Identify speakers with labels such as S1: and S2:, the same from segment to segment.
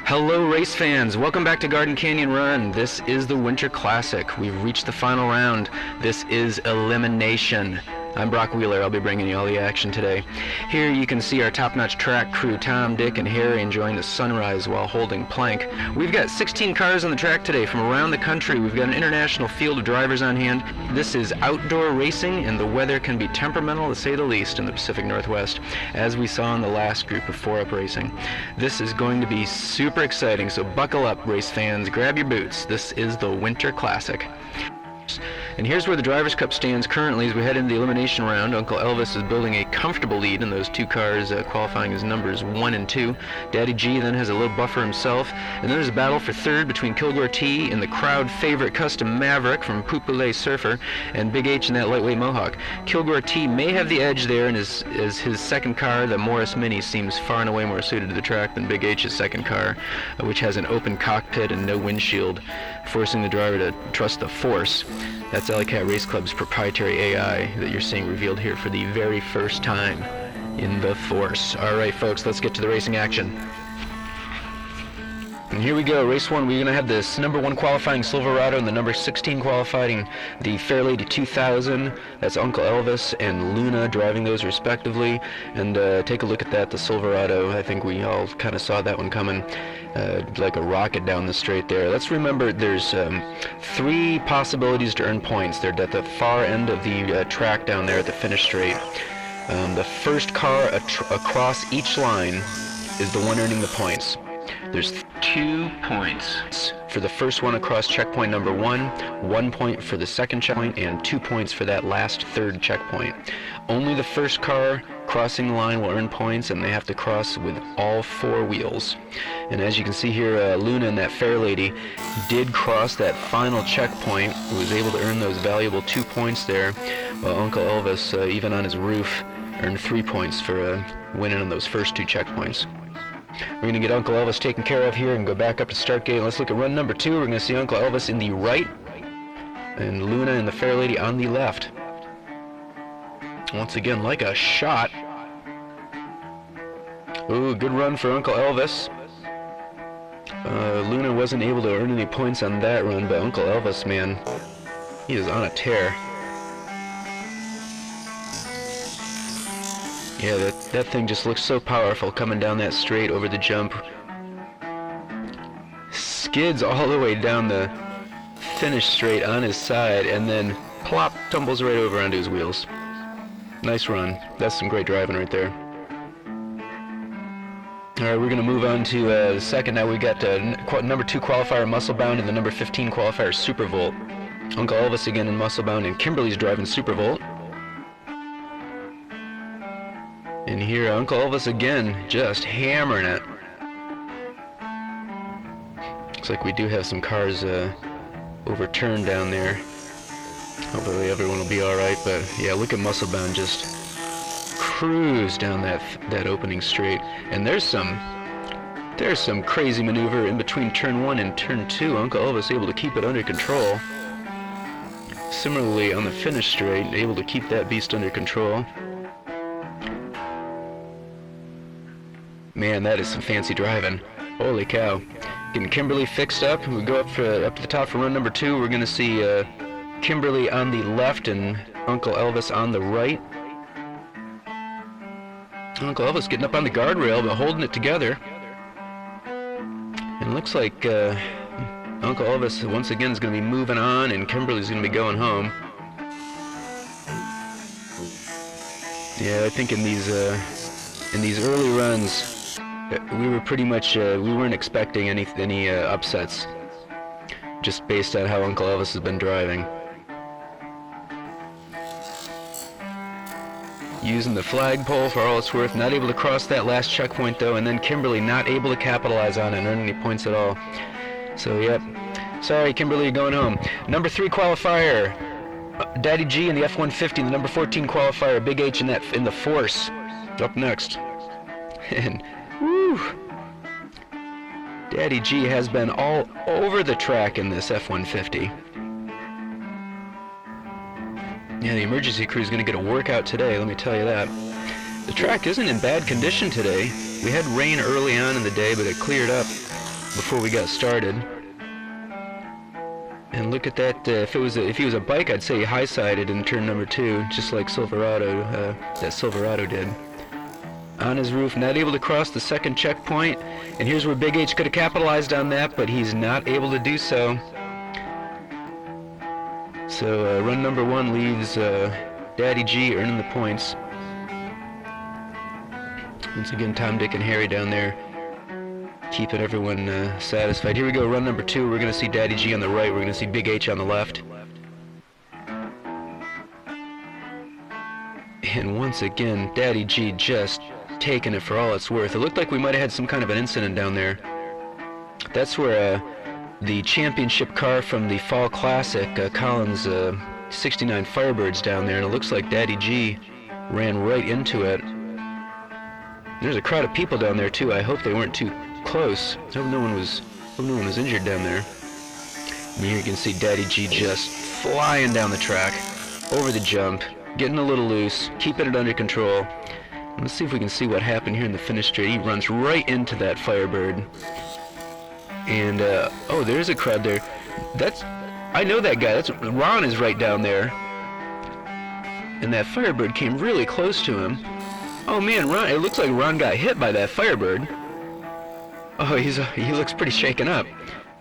S1: Hello race fans, welcome back to Garden Canyon Run. This is the Winter Classic. We've reached the final round. This is Elimination. I'm Brock Wheeler. I'll be bringing you all the action today. Here you can see our top-notch track crew, Tom, Dick, and Harry, enjoying the sunrise while holding plank. We've got 16 cars on the track today from around the country. We've got an international field of drivers on hand. This is outdoor racing, and the weather can be temperamental, to say the least, in the Pacific Northwest, as we saw in the last group of 4-up racing. This is going to be super exciting, so buckle up, race fans. Grab your boots. This is the Winter Classic. And here's where the Drivers' Cup stands currently as we head into the elimination round. Uncle Elvis is building a comfortable lead in those two cars qualifying as numbers 1 and 2. Daddy G then has a little buffer himself. And then there's a battle for third between Kilgore T and the crowd favorite Custom Maverick from Poupoulet Surfer and Big H in that lightweight Mohawk. Kilgore T may have the edge there, and as his second car, the Morris Mini, seems far and away more suited to the track than Big H's second car, which has an open cockpit and no windshield, forcing the driver to trust the force. That's Alley Cat Race Club's proprietary AI that you're seeing revealed here for the very first time in the Force. All right, folks, let's get to the racing action. And here we go, race 1. We're going to have this number 1 qualifying Silverado and the number 16 qualifying the Fairlady 2000. That's Uncle Elvis and Luna driving those respectively. And take a look at that, the Silverado. I think we all kind of saw that one coming like a rocket down the straight there. Let's remember there's 3 possibilities to earn points. They're at the far end of the track down there at the finish straight. The first car across each line is the one earning the points. There's 2 points for the first one across checkpoint number 1, 1 point for the second checkpoint, and 2 points for that last third checkpoint. Only the first car crossing the line will earn points, and they have to cross with all 4 wheels. And as you can see here, Luna and that Fairlady did cross that final checkpoint, was able to earn those valuable 2 points there, while Uncle Elvis, even on his roof, earned 3 points for winning on those first 2 checkpoints. We're going to get Uncle Elvis taken care of here and go back up to start gate. Let's look at run number 2. We're going to see Uncle Elvis in the right and Luna and the Fairlady on the left. Once again, like a shot. Ooh, good run for Uncle Elvis. Luna wasn't able to earn any points on that run, but Uncle Elvis, man, he is on a tear. Yeah, that thing just looks so powerful coming down that straight over the jump. Skids all the way down the finish straight on his side, and then plop, tumbles right over onto his wheels. Nice run. That's some great driving right there. Alright, we're going to move on to the second. Now we got number 2 qualifier Musclebound and the number 15 qualifier Supervolt. Uncle Elvis again in Musclebound, and Kimberly's driving Supervolt. And here, Uncle Elvis again, just hammering it. Looks like we do have some cars overturned down there. Hopefully everyone will be alright, but yeah, look at Musclebound just cruise down that opening straight. And there's some crazy maneuver in between turn 1 and turn 2. Uncle Elvis able to keep it under control. Similarly, on the finish straight, able to keep that beast under control. Man, that is some fancy driving. Holy cow. Getting Kimberly fixed up. We go up to the top for run number 2. We're going to see Kimberly on the left and Uncle Elvis on the right. Uncle Elvis getting up on the guardrail, but holding it together. And it looks like Uncle Elvis once again is going to be moving on, and Kimberly's going to be going home. Yeah, I think in these early runs, we were pretty much, we weren't expecting any upsets, just based on how Uncle Elvis has been driving. Using the flagpole for all it's worth, not able to cross that last checkpoint though, and then Kimberly not able to capitalize on it and earn any points at all. So yep, sorry Kimberly, you're going home. Number 3 qualifier, Daddy G in the F-150, the number 14 qualifier, Big H in the Force, up next. And woo! Daddy G has been all over the track in this F-150. Yeah, the emergency crew is going to get a workout today, let me tell you that. The track isn't in bad condition today. We had rain early on in the day, but it cleared up. before we got started. And look at that, if he was a bike, I'd say he high-sided in turn number 2, just like that Silverado did. On his roof, not able to cross the second checkpoint, and here's where Big H could have capitalized on that, but he's not able to do so. So run number 1 leaves Daddy G earning the points. Once again, Tom, Dick, and Harry down there, keeping everyone satisfied. Here we go, run number 2. We're going to see Daddy G on the right. We're going to see Big H on the left. And once again, Daddy G just taking it for all it's worth. It looked like we might have had some kind of an incident down there. That's where the championship car from the Fall Classic, Colin's 69 Firebirds down there, and it looks like Daddy G ran right into it. There's a crowd of people down there too. I hope they weren't too close. I hope no one was injured down there. And here you can see Daddy G just flying down the track, over the jump, getting a little loose, keeping it under control. Let's see if we can see what happened here in the finish straight. He runs right into that Firebird. And oh, there's a crowd there. I know that guy. Ron is right down there. And that Firebird came really close to him. Oh man, Ron! It looks like Ron got hit by that Firebird. Oh, he looks pretty shaken up.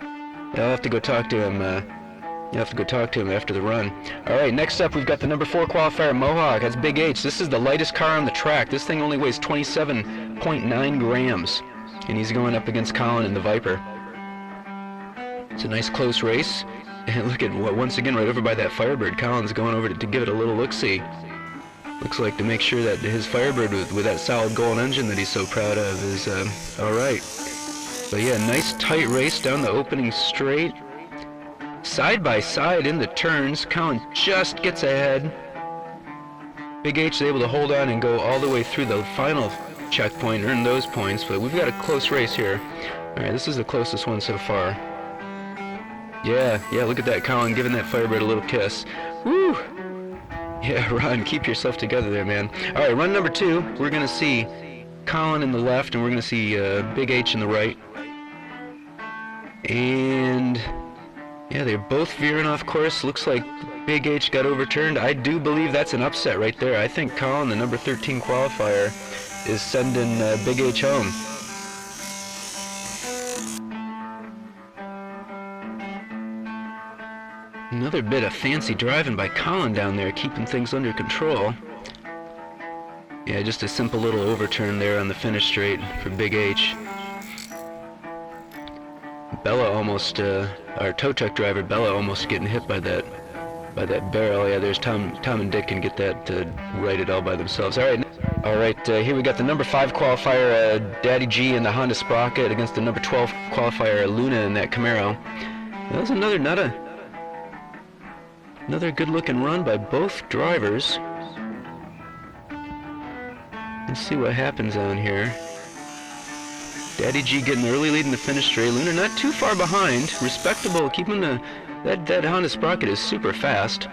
S1: I'll have to go talk to him. You'll have to go talk to him after the run. All right, next up we've got the number 4 qualifier, Mohawk. That's Big H. This is the lightest car on the track. This thing only weighs 27.9 grams, and he's going up against Colin in the Viper. It's a nice close race. And look at once again right over by that Firebird. Colin's going over to give it a little look-see. Looks like to make sure that his Firebird with that solid gold engine that he's so proud of is all right. But yeah, nice tight race down the opening straight. Side by side in the turns. Colin just gets ahead. Big H is able to hold on and go all the way through the final checkpoint, earn those points, but we've got a close race here. All right, this is the closest one so far. Yeah, look at that, Colin giving that Firebird a little kiss. Woo! Yeah, Ron, keep yourself together there, man. All right, run number 2. We're going to see Colin in the left, and we're going to see Big H in the right. And yeah, they're both veering off course. Looks like Big H got overturned. I do believe that's an upset right there. I think Colin, the number 13 qualifier, is sending Big H home. Another bit of fancy driving by Colin down there, keeping things under control. Yeah, just a simple little overturn there on the finish straight for Big H. Bella almost, our tow truck driver Bella almost getting hit by that barrel. Yeah, there's Tom and Dick can get that righted all by themselves. All right, here we got the number 5 qualifier, Daddy G in the Honda Sprocket against the number 12 qualifier, Luna in that Camaro. That was another good-looking run by both drivers. Let's see what happens on here. Daddy G getting the early lead in the finish straight. Luna not too far behind. Respectable, keeping that Honda Sprocket is super fast.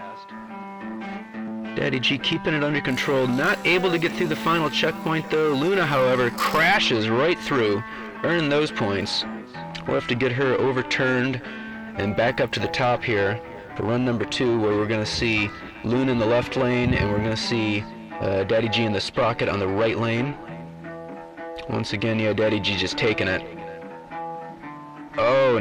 S1: Daddy G keeping it under control. Not able to get through the final checkpoint though. Luna, however, crashes right through, earning those points. We'll have to get her overturned and back up to the top here for run number 2, where we're going to see Luna in the left lane, and we're going to see Daddy G in the Sprocket on the right lane. Once again, yeah, Daddy G just taking it. Oh,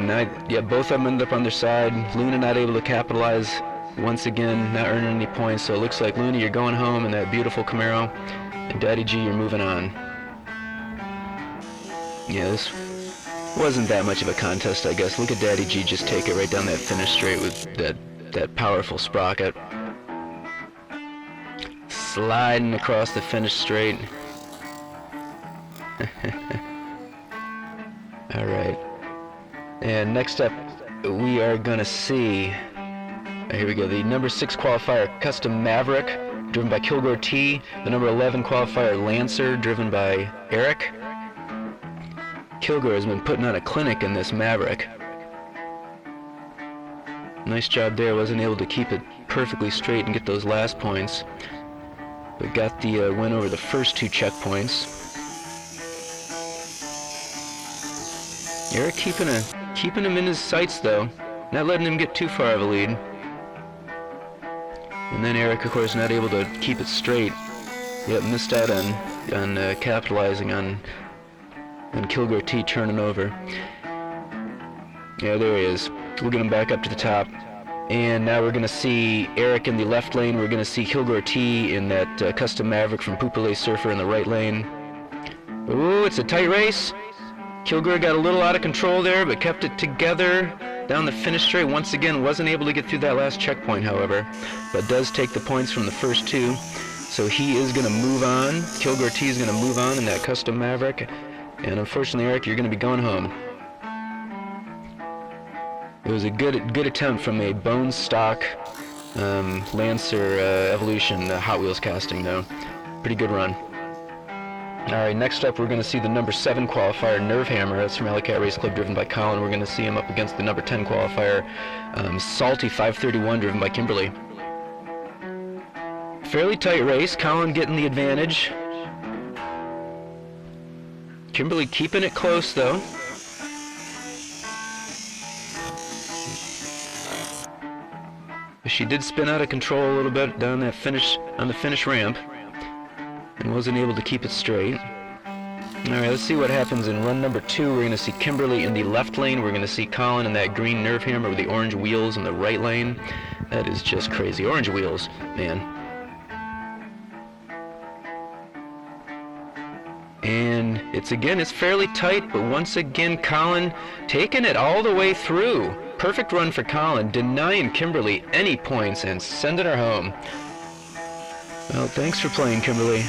S1: yeah, both of them ended up on their side. Luna not able to capitalize. Once again, not earning any points. So it looks like Luna, you're going home in that beautiful Camaro, and Daddy G, you're moving on. Yeah, this wasn't that much of a contest, I guess. Look at Daddy G just take it right down that finish straight with that powerful sprocket. Sliding across the finish straight. All right. And next up, we are going to see, here we go, the number 6 qualifier, Custom Maverick, driven by Kilgore T. The number 11 qualifier, Lancer, driven by Eric. Kilgore has been putting on a clinic in this Maverick. Nice job there. Wasn't able to keep it perfectly straight and get those last points, but got the win over the first 2 checkpoints. Eric keeping him in his sights though, not letting him get too far of a lead. And then Eric, of course, not able to keep it straight. Yep, missed out on capitalizing on Kilgore T turning over. Yeah, there he is. We'll get him back up to the top. And now we're going to see Eric in the left lane. We're going to see Kilgore T in that custom Maverick from Poupoulet Surfer in the right lane. Ooh, it's a tight race. Kilgore got a little out of control there, but kept it together down the finish straight. Once again, wasn't able to get through that last checkpoint, however, but does take the points from the first two. So he is going to move on. Kilgore T is going to move on in that custom Maverick. And unfortunately, Eric, you're going to be going home. It was a good attempt from a bone stock Lancer Evolution Hot Wheels casting, though. Pretty good run. All right, next up, we're going to see the number 7 qualifier, Nerve Hammer. That's from Alley Cat Race Club, driven by Colin. We're going to see him up against the number 10 qualifier, Salty 531, driven by Kimberly. Fairly tight race. Colin getting the advantage. Kimberly keeping it close, though. She did spin out of control a little bit down that on the finish ramp, and wasn't able to keep it straight. All right, let's see what happens in run number 2. We're going to see Kimberly in the left lane. We're going to see Colin in that green Nerve Hammer with the orange wheels in the right lane. That is just crazy. Orange wheels, man. And it's fairly tight, but once again, Colin taking it all the way through. Perfect run for Colin, denying Kimberly any points and sending her home. Well, thanks for playing, Kimberly.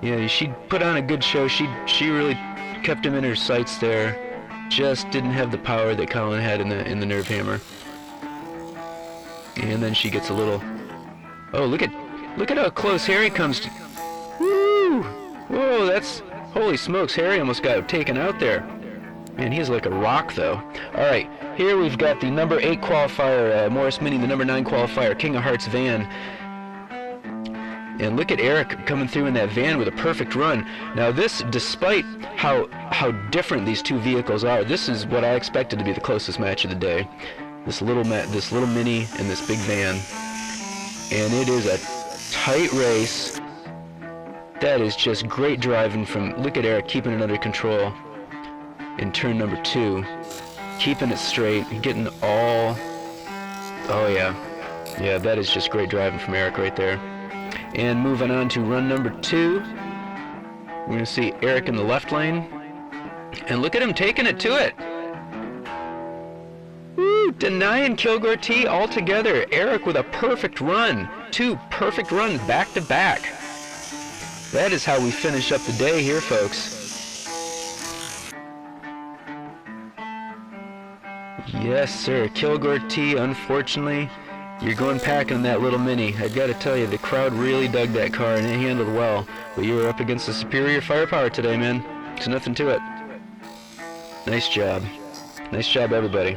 S1: Yeah, she put on a good show. She really kept him in her sights there. Just didn't have the power that Colin had in the Nerve Hammer. And then she gets a little. Oh, look at how close Harry comes to. Woo! Whoa, that's holy smokes! Harry almost got taken out there. Man, he's like a rock, though. All right, here we've got the number 8 qualifier, Morris Mini, the number 9 qualifier, King of Hearts van. And look at Eric coming through in that van with a perfect run. Now this, despite how different these two vehicles are, this is what I expected to be the closest match of the day. This little Mini and this big van. And it is a tight race. That is just great driving from, look at Eric keeping it under control in turn number 2. Keeping it straight, getting all, oh yeah. Yeah, that is just great driving from Eric right there. And moving on to run number 2, we're going to see Eric in the left lane. And look at him taking it to it. Woo, denying Kilgore T altogether. Eric with a perfect run. 2 perfect runs back to back. That is how we finish up the day here, folks. Yes, sir. Kilgore T, unfortunately, you're going packing in that little Mini. I gotta tell you, the crowd really dug that car and it handled well. But you were up against a superior firepower today, man. There's nothing to it. Nice job. Nice job, everybody.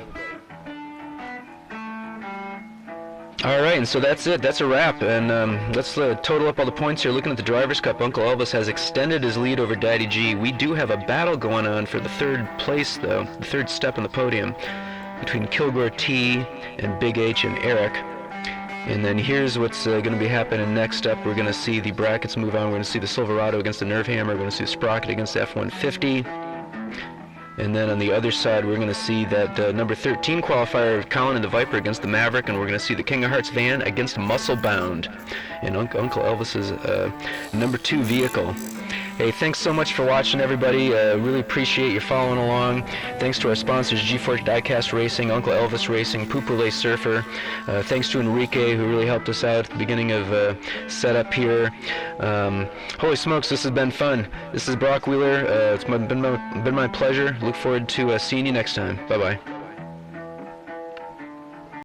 S1: Alright, and so that's it. That's a wrap. And let's total up all the points here. Looking at the Drivers' Cup, Uncle Elvis has extended his lead over Daddy G. We do have a battle going on for the 3rd place, though. The 3rd step on the podium between Kilgore T and Big H and Eric. And then here's what's going to be happening next up. We're going to see the brackets move on. We're going to see the Silverado against the Nerve Hammer. We're going to see the Sprocket against the F-150. And then on the other side, we're going to see that number 13 qualifier, Colin and the Viper against the Maverick. And we're going to see the King of Hearts van against Muscle Bound and Uncle Elvis's number 2 vehicle. Hey, thanks so much for watching, everybody. Really appreciate you following along. Thanks to our sponsors, G4 Diecast Racing, Uncle Elvis Racing, Poupoulet Surfer. Thanks to Enrique, who really helped us out at the beginning of setup here. Holy smokes, this has been fun. This is Brock Wheeler. It's been my pleasure. Look forward to seeing you next time. Bye-bye.